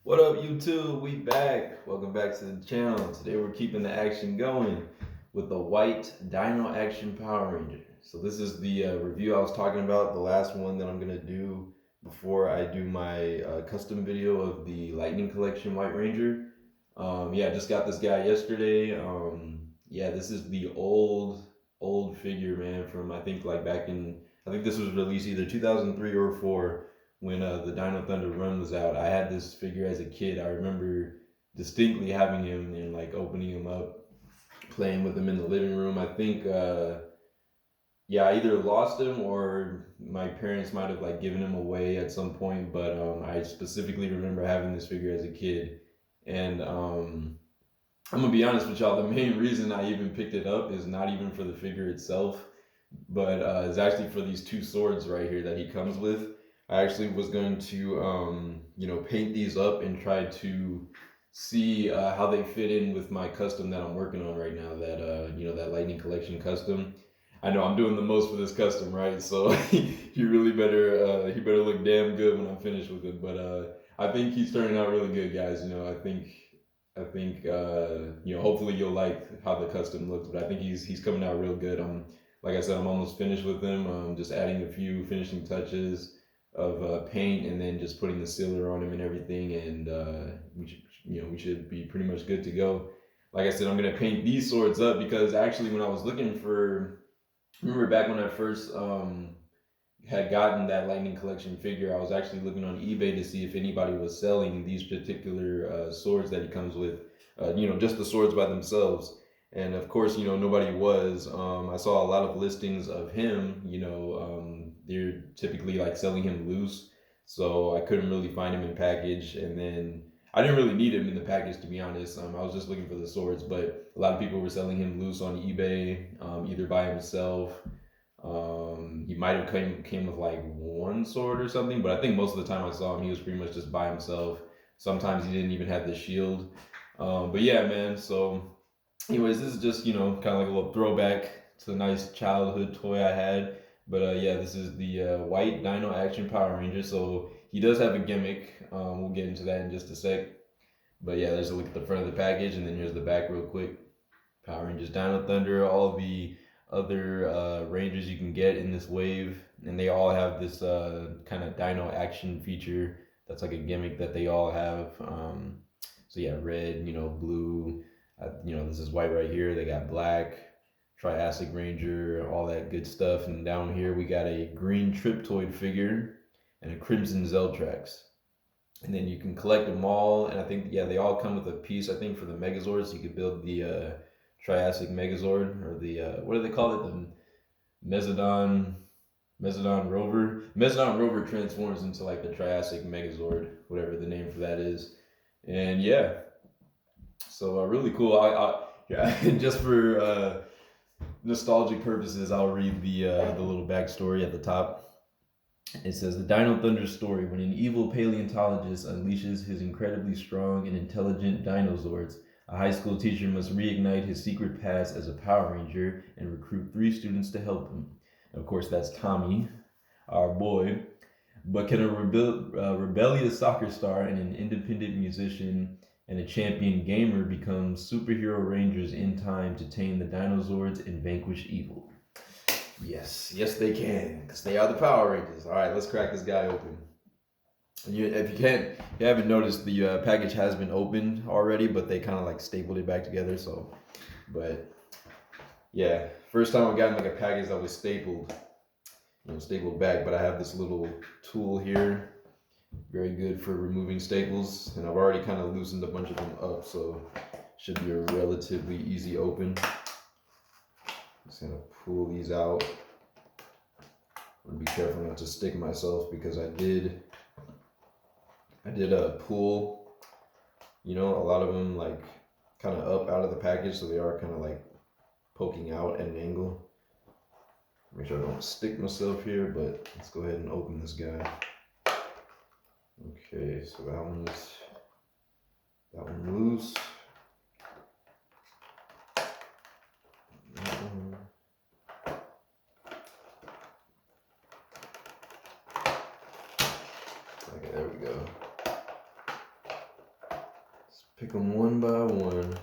What up, YouTube? We back. Welcome back to the channel. Today we're keeping the action going with the white Dino Action Power Ranger. So this is the review I was talking about, the last one that I'm gonna do before I do my custom video of the Lightning Collection White Ranger. Yeah, I just got this guy yesterday. Yeah, this is the old figure, man, from I think like back in, I think this was released either 2003 or 4 when the Dino Thunder run was out. I had this figure as a kid. I remember distinctly having him and like opening him up, playing with him in the living room. I think yeah, I either lost him or my parents might have like given him away at some point. But I specifically remember having this figure as a kid, and I'm gonna be honest with y'all. The main reason I even picked it up is not even for the figure itself, but it's actually for these two swords right here that he comes with. I actually was going to, paint these up and try to see how they fit in with my custom that I'm working on right now. That Lightning Collection custom. I know I'm doing the most for this custom, right? So he better look damn good when I'm finished with it. But I think he's turning out really good, guys. I think hopefully you'll like how the custom looks, but I think he's coming out real good. Like I said, I'm almost finished with him. Just adding a few finishing touches of paint and then just putting the sealer on him and everything, and we should be pretty much good to go. Like I said, I'm gonna paint these swords up because actually when I was looking for, remember back when I first had gotten that Lightning Collection figure, I was actually looking on eBay to see if anybody was selling these particular swords that he comes with, just the swords by themselves. And of course, nobody was. I saw a lot of listings of him. They're typically like selling him loose, so I couldn't really find him in package. And then I didn't really need him in the package, to be honest. I was just looking for the swords, but a lot of people were selling him loose on eBay, either by himself. He might have came with like one sword or something, but I think most of the time I saw him, he was pretty much just by himself. Sometimes he didn't even have the shield. But yeah, man. So, anyways, this is just kind of like a little throwback to a nice childhood toy I had. But yeah, this is the white Dino Action Power Ranger. So he does have a gimmick. We'll get into that in just a sec. But yeah, there's a look at the front of the package, and then here's the back real quick. Power Rangers, Dino Thunder, all the other Rangers you can get in this wave, and they all have this kind of Dino action feature. That's like a gimmick that they all have. So yeah, red, blue. This is white right here. They got black, Triassic Ranger, all that good stuff. And down here we got a green Triptoid figure and a Crimson Zeltrax. And then you can collect them all, and I think they all come with a piece. I think for the Megazords, you could build the Triassic Megazord, or the what do they call it? The Mezzodon Mezzodon Rover. Mezzodon Rover transforms into like the Triassic Megazord, whatever the name for that is. And yeah, so really cool. Yeah, just for nostalgic purposes, I'll read the little backstory at the top. It says the Dino Thunder story: when an evil paleontologist unleashes his incredibly strong and intelligent dinosaurs, a high school teacher must reignite his secret past as a Power Ranger and recruit 3 students to help him. Of course, that's Tommy, our boy. But can a rebellious soccer star and an independent musician and a champion gamer become superhero rangers in time to tame the dinosaurs and vanquish evil? Yes, they can, because they are the Power Rangers. All right, let's crack this guy open. If you haven't noticed, the package has been opened already, but they kind of like stapled it back together. So, but yeah, first time I've gotten like a package that was stapled, stapled back. But I have this little tool here, very good for removing staples, and I've already kind of loosened a bunch of them up, so should be a relatively easy open. Just gonna pull these out. I'm gonna be careful not to stick myself because I did pull, a lot of them like kind of up out of the package, so they are kind of like poking out at an angle. Make sure I don't stick myself here, but let's go ahead and open this guy. Okay, so that one loose. Okay, there we go. Pick them one by one.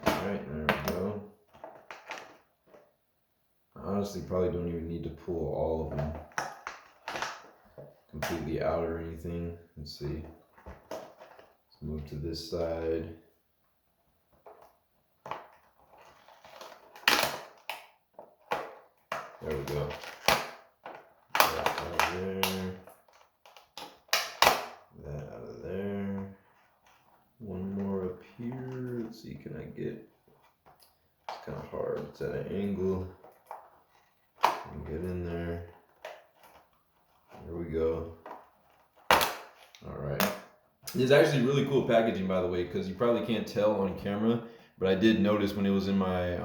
Alright, there we go. I honestly probably don't even need to pull all of them completely out or anything. Let's see. Let's move to this side. There we go. That out of there. That out of there. One more up here. Let's see, can I get, it's kind of hard. It's at an angle. Get in there. There we go. All right. It's actually really cool packaging, by the way, because you probably can't tell on camera, but I did notice when it was in my,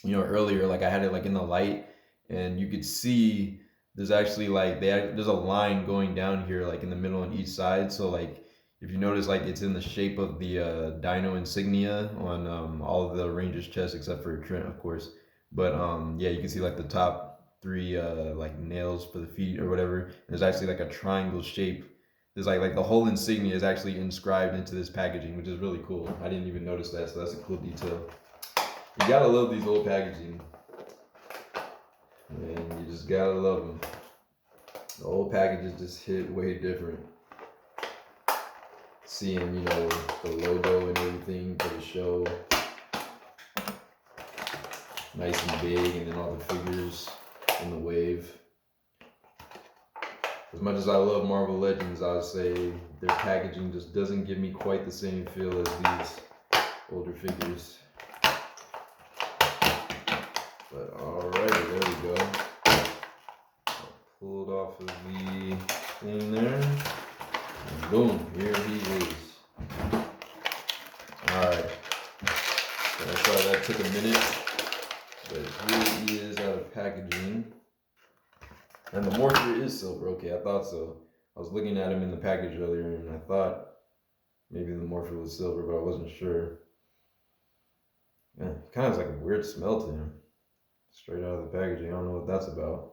earlier, like I had it like in the light, and you could see there's actually like there's a line going down here, like in the middle on each side. So like if you notice, like it's in the shape of the Dino insignia on all of the Rangers chests except for Trent, of course. But yeah, you can see like the top three like nails for the feet or whatever. There's actually like a triangle shape. There's like the whole insignia is actually inscribed into this packaging, which is really cool. I didn't even notice that, so that's a cool detail. You gotta love these old packaging. Man, you just gotta love them. The old packages just hit way different. Seeing, the logo and everything for the show. Nice and big, and then all the figures in the wave. As much as I love Marvel Legends, I would say their packaging just doesn't give me quite the same feel as these older figures. But alright, there we go. I'll pull it off of the thing there. And boom, here he is. Alright. So that's why that took a minute. But here he is out of packaging. And the morpher is silver. Okay, I thought so. I was looking at him in the package earlier and I thought maybe the morpher was silver, but I wasn't sure. Yeah, it kind of has like a weird smell to him. Straight out of the packaging. I don't know what that's about.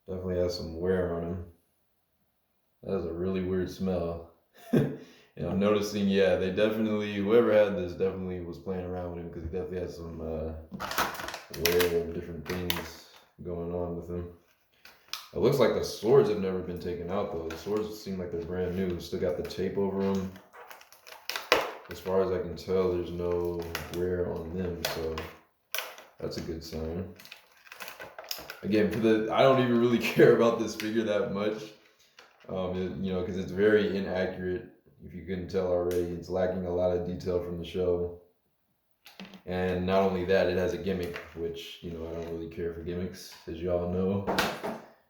Definitely has some wear on him. That is a really weird smell. And I'm noticing, yeah, they definitely, whoever had this definitely was playing around with him because he definitely has some wear and different things going on with him. It looks like the swords have never been taken out though. The swords seem like they're brand new. Still got the tape over them. As far as I can tell, there's no wear on them, so that's a good sign. Again, I don't even really care about this figure that much, because it's very inaccurate. If you couldn't tell already, it's lacking a lot of detail from the show. And not only that, it has a gimmick, which, I don't really care for gimmicks, as y'all know.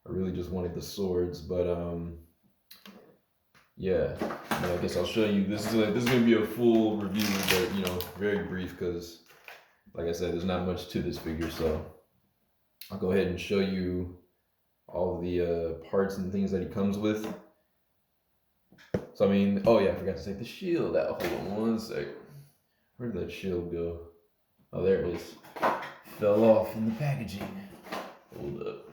I really just wanted the swords, but yeah, I guess I'll show you. This is gonna be a full review, but very brief because, like I said, there's not much to this figure. So I'll go ahead and show you all the parts and things that he comes with. So oh yeah, I forgot to take the shield out. Hold on one sec. Where did that shield go? Oh, there it is. Fell off in the packaging. Hold up.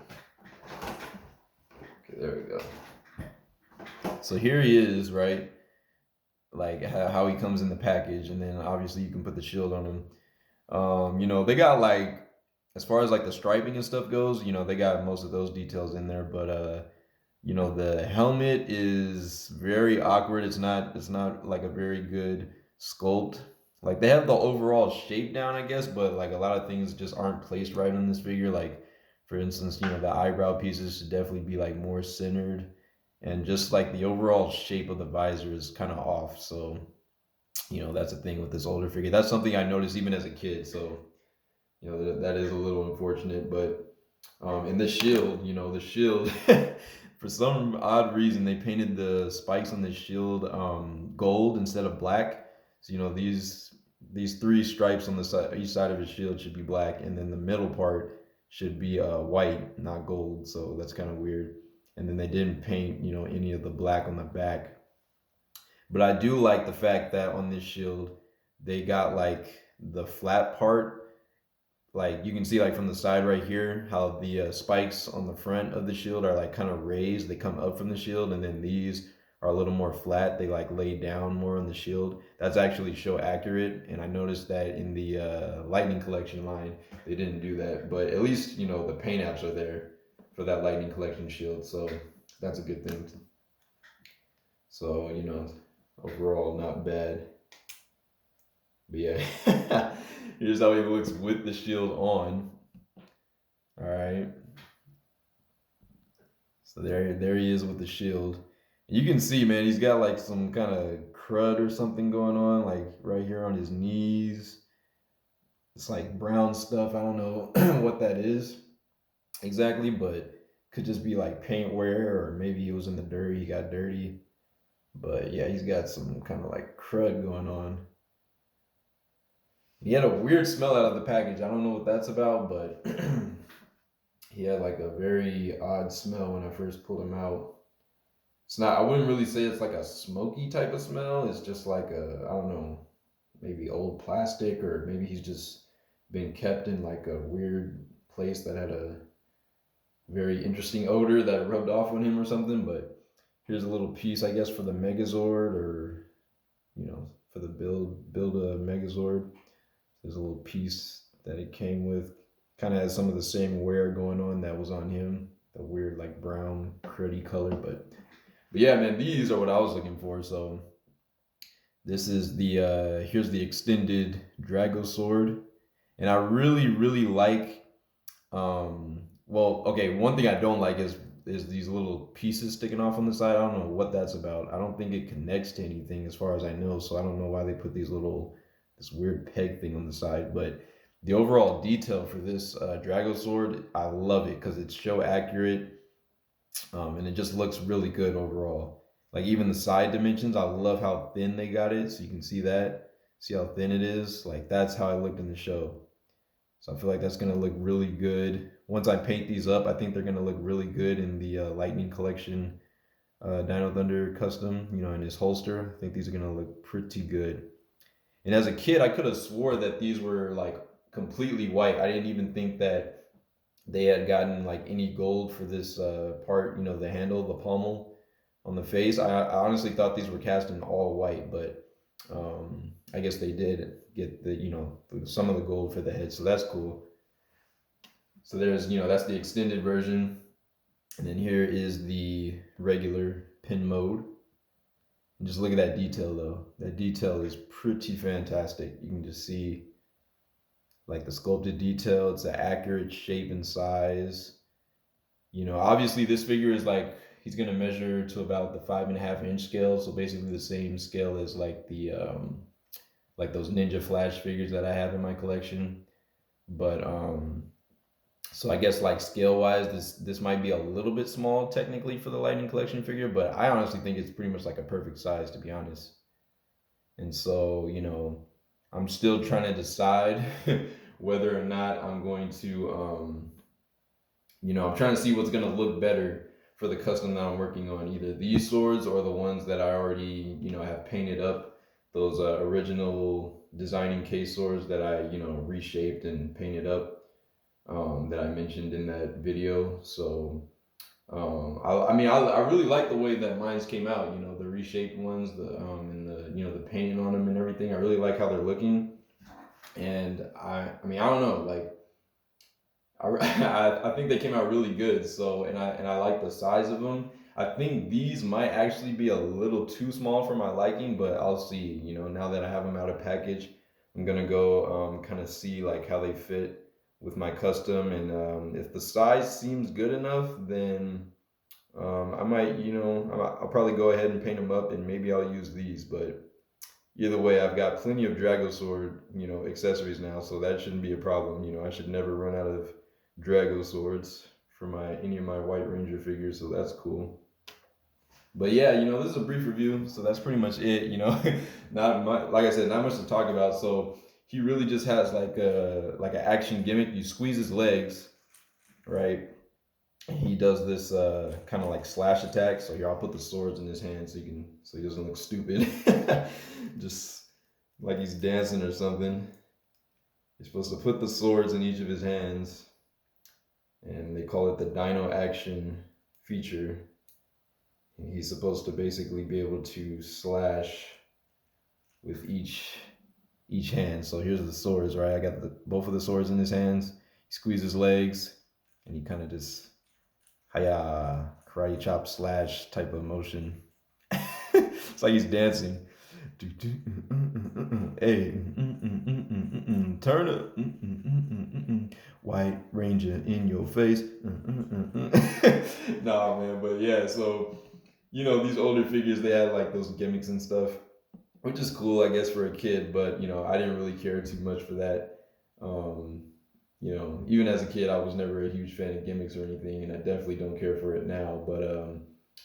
Okay, there we go. So here he is, right? Like how he comes in the package, and then obviously you can put the shield on him. They got like, as far as like the striping and stuff goes, they got most of those details in there, but the helmet is very awkward. It's not like a very good sculpt. Like they have the overall shape down, I guess, but like a lot of things just aren't placed right on this figure. Like for instance, the eyebrow pieces should definitely be like more centered, and just like the overall shape of the visor is kind of off. So, that's a thing with this older figure. That's something I noticed even as a kid. So, that is a little unfortunate, but and the shield, the shield, for some odd reason, they painted the spikes on the shield gold instead of black. So, these three stripes on the side, each side of his shield should be black, and then the middle part should be white, not gold. So that's kind of weird. And then they didn't paint, any of the black on the back. But I do like the fact that on this shield, they got like the flat part like you can see like from the side right here how the spikes on the front of the shield are like kind of raised, they come up from the shield, and then these are a little more flat, they like lay down more on the shield. That's actually show accurate, and I noticed that in the lightning collection line they didn't do that, but at least the paint apps are there for that lightning collection shield, so that's a good thing. So overall not bad. But yeah, here's how he looks with the shield on. All right. So there he is with the shield. You can see, man, he's got like some kind of crud or something going on, like right here on his knees. It's like brown stuff. I don't know what that is exactly, but could just be like paint wear, or maybe he was in the dirt, he got dirty. But yeah, he's got some kind of like crud going on. He had a weird smell out of the package. I don't know what that's about, but he had like a very odd smell when I first pulled him out. It's not, I wouldn't really say it's like a smoky type of smell. It's just like I don't know, maybe old plastic, or maybe he's just been kept in like a weird place that had a very interesting odor that rubbed off on him or something. But here's a little piece, I guess, for the Megazord, or for the build a Megazord. There's a little piece that it came with. Kind of has some of the same wear going on that was on him. The weird like brown cruddy color, but yeah, man, these are what I was looking for. So this is the here's the extended Drago sword, and I really like. Well, okay, one thing I don't like is these little pieces sticking off on the side. I don't know what that's about. I don't think it connects to anything as far as I know. So I don't know why they put this weird peg thing on the side. But the overall detail for this Drago sword, I love it because it's so accurate, and it just looks really good overall. Like even the side dimensions, I love how thin they got it. So you can see that, see how thin it is. Like that's how it looked in the show. So I feel like that's gonna look really good. Once I paint these up, I think they're gonna look really good in the Lightning Collection Dino Thunder custom. In his holster. I think these are gonna look pretty good. And as a kid, I could have swore that these were like completely white. I didn't even think that they had gotten like any gold for this part. The handle, the pommel on the face. I honestly thought these were cast in all white, but I guess they did get some of the gold for the head, so that's cool. So there's that's the extended version, and then here is the regular pin mode. And just look at that detail though. That detail is pretty fantastic. You can just see like the sculpted detail. It's an accurate shape and size. Obviously this figure is like he's gonna measure to about the 5.5 inch scale, so basically the same scale as like the like those Ninja Flash figures that I have in my collection. But so I guess like scale wise, this might be a little bit small technically for the Lightning Collection figure, but I honestly think it's pretty much like a perfect size, to be honest. And so I'm still trying to decide whether or not I'm going to I'm trying to see what's gonna look better for the custom that I'm working on, either these swords or the ones that I already have painted up, those original designing case swords that I reshaped and painted up, that I mentioned in that video. So I mean I really like the way that mines came out. The reshaped ones, the and the the painting on them and everything. I really like how they're looking, and I mean I don't know, like I think they came out really good. So and I like the size of them. I think these might actually be a little too small for my liking, but I'll see. Now that I have them out of package, I'm gonna go kind of see like how they fit with my custom, and if the size seems good enough, then I might, I'll probably go ahead and paint them up, and maybe I'll use these. But either way, I've got plenty of Drago Sword, accessories now, so that shouldn't be a problem. I should never run out of Drago Swords for any of my White Ranger figures, so that's cool. But yeah, this is a brief review, so that's pretty much it. Not much, like I said, not much to talk about. So he really just has like an action gimmick. You squeeze his legs, right? He does this kind of like slash attack. So here, I'll put the swords in his hand so he doesn't look stupid, just like he's dancing or something. You're supposed to put the swords in each of his hands, and they call it the Dino action feature. And he's supposed to basically be able to slash with each hand. So here's the swords, right? I got both of the swords in his hands. He squeezes legs, and he kind of just hiya karate chop slash type of motion. It's like he's dancing. Hey, turn up, White Ranger in your face. Nah, man, but yeah, so these older figures, they had like those gimmicks and stuff, which is cool, I guess, for a kid. But I didn't really care too much for that. Um, Even as a kid, I was never a huge fan of gimmicks or anything, and I definitely don't care for it now. But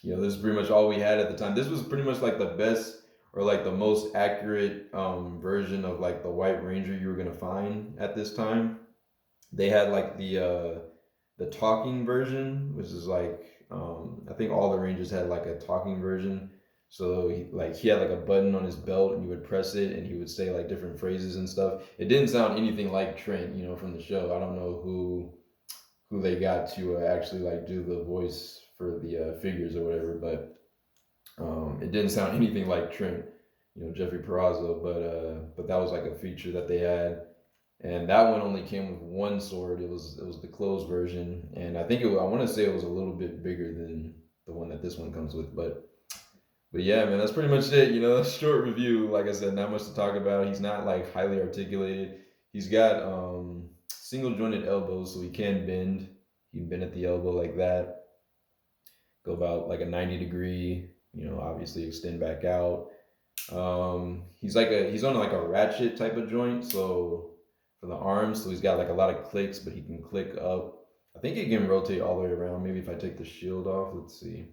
this is pretty much all we had at the time. This was pretty much like the best or like the most accurate version of like the White Ranger you were gonna find at this time. They had like the talking version, which is like I think all the Rangers had like a talking version. So he had like a button on his belt, and you would press it, and he would say like different phrases and stuff. It didn't sound anything like Trent, from the show. I don't know who they got to actually like do the voice for the figures or whatever, but it didn't sound anything like Trent, Jeffrey Perazzo. But that was like a feature that they had, and that one only came with one sword. It was the closed version, and I want to say it was a little bit bigger than the one that this one comes with, but yeah, man, that's pretty much it. Short review. Like I said, not much to talk about. He's not like highly articulated. He's got single jointed elbows, so he can bend. He can bend at the elbow like that. Go about like a 90-degree. Obviously extend back out. He's on like a ratchet type of joint. So for the arms, so he's got like a lot of clicks, but he can click up. I think he can rotate all the way around. Maybe if I take the shield off, let's see.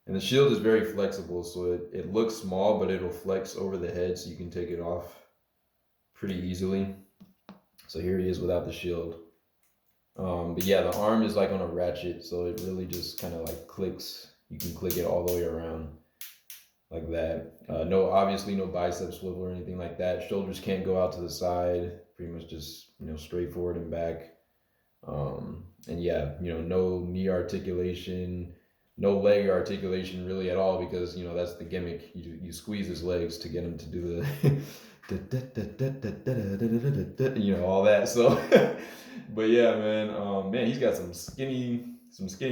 And the shield is very flexible, so it looks small, but it'll flex over the head, so you can take it off pretty easily. So here he is without the shield. But yeah, the arm is like on a ratchet, so it really just kind of like clicks. You can click it all the way around like that. Obviously no bicep swivel or anything like that. Shoulders can't go out to the side. Pretty much just straight forward and back. And yeah, no knee articulation. No leg articulation really at all, because that's the gimmick. You squeeze his legs to get him to do the all that. So but yeah, man, he's got some skinny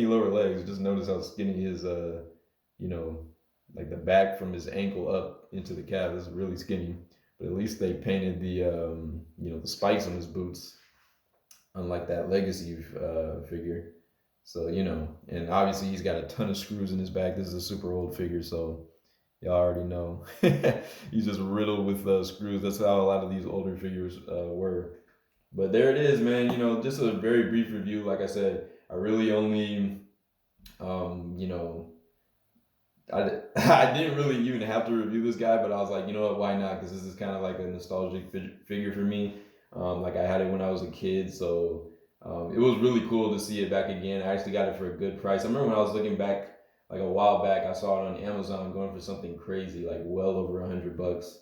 lower legs. Just notice how skinny his like the back from his ankle up into the calf is really skinny. But at least they painted the spikes on his boots, unlike that legacy figure. So, and obviously he's got a ton of screws in his back. This is a super old figure, so y'all already know. He's just riddled with screws. That's how a lot of these older figures were. But there it is, man. Just a very brief review. Like I said, I really only, I didn't really even have to review this guy, but I was like, you know what, why not? Because this is kind of like a nostalgic figure for me. Like I had it when I was a kid, so it was really cool to see it back again. I actually got it for a good price. I remember when I was looking back, like a while back, I saw it on Amazon going for something crazy, like well over $100.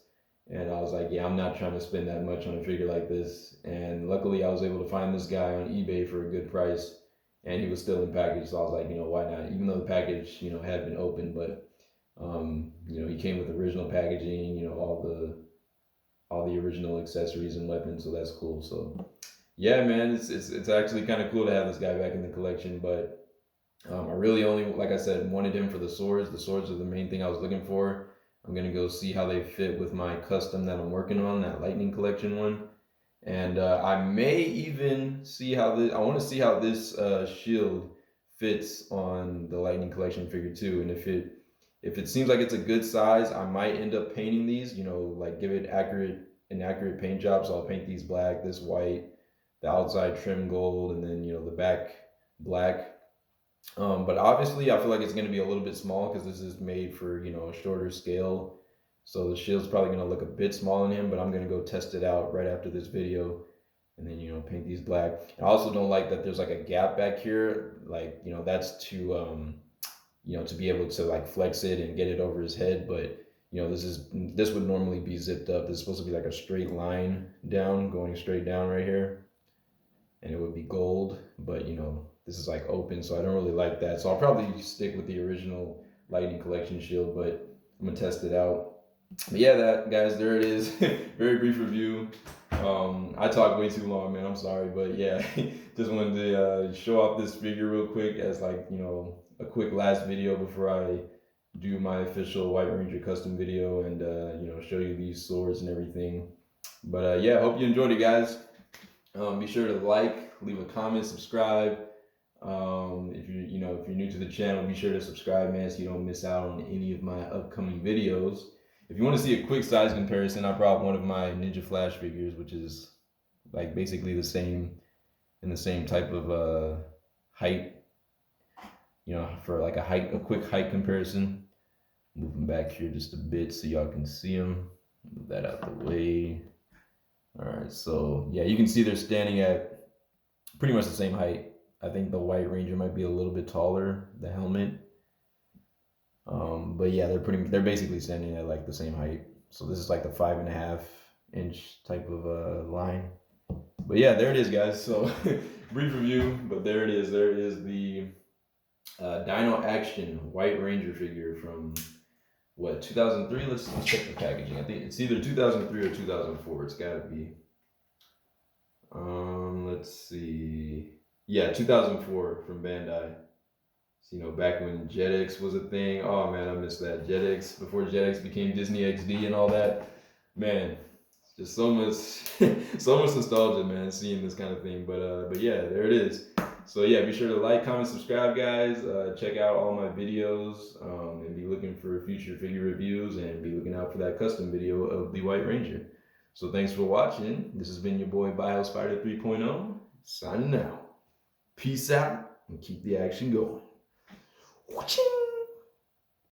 And I was like, yeah, I'm not trying to spend that much on a figure like this. And luckily I was able to find this guy on eBay for a good price, and he was still in package. So I was like, why not? Even though the package, had been opened, but he came with original packaging, all the original accessories and weapons. So that's cool. So yeah, man, it's actually kind of cool to have this guy back in the collection. But I really only, like I said, wanted him for the swords. The swords are the main thing I was looking for. I'm gonna go see how they fit with my custom that I'm working on, that Lightning Collection one. And I may even see how this. I want to see how this shield fits on the Lightning Collection figure too. And if it seems like it's a good size, I might end up painting these. Like give it an accurate paint job. So I'll paint these black, this white, the outside trim gold, and then the back black. But obviously I feel like it's going to be a little bit small, because this is made for a shorter scale. So the shield's probably going to look a bit small on him, but I'm going to go test it out right after this video, and then paint these black. I also don't like that there's like a gap back here, like that's to to be able to like flex it and get it over his head. But you know, this would normally be zipped up. This is supposed to be like a straight line down, going straight down right here, and it would be gold. But you know, this is like open, so I don't really like that. So I'll probably stick with the original Lightning Collection shield, but I'm gonna test it out. But yeah, that guys, there it is. Very brief review. I talked way too long, man. I'm sorry, but yeah, just wanted to show off this figure real quick as like, you know, a quick last video before I do my official White Ranger custom video and you know, show you these swords and everything. But yeah, hope you enjoyed it, guys. Be sure to like, leave a comment, subscribe. If you're new to the channel, be sure to subscribe, man, so you don't miss out on any of my upcoming videos. If you want to see a quick size comparison, I brought one of my Ninja Flash figures, which is like basically the same in the same type of height. You know, for like a quick height comparison. Moving back here just a bit so y'all can see them. Move that out the way. All right, so yeah, you can see they're standing at pretty much the same height. I think the White Ranger might be a little bit taller, the helmet. But yeah, they're basically standing at like the same height. So this is like the 5.5 inch type of line. But yeah, there it is, guys. So brief review, but there it is. There is the Dino Action White Ranger figure from what, 2003? Let's check the packaging. I think it's either 2003 or 2004. It's gotta be. Let's see. Yeah, 2004 from Bandai. So, you know, back when Jetix was a thing. Oh man, I miss that. Jetix, before Jetix became Disney XD and all that. Man, just so much so much nostalgia, man, seeing this kind of thing. But yeah, there it is. So yeah, be sure to like, comment, subscribe, guys. Check out all my videos, and be looking for future figure reviews, and be looking out for that custom video of the White Ranger. So thanks for watching. This has been your boy Bio Spider 3.0, signing out. Peace out and keep the action going. Watching.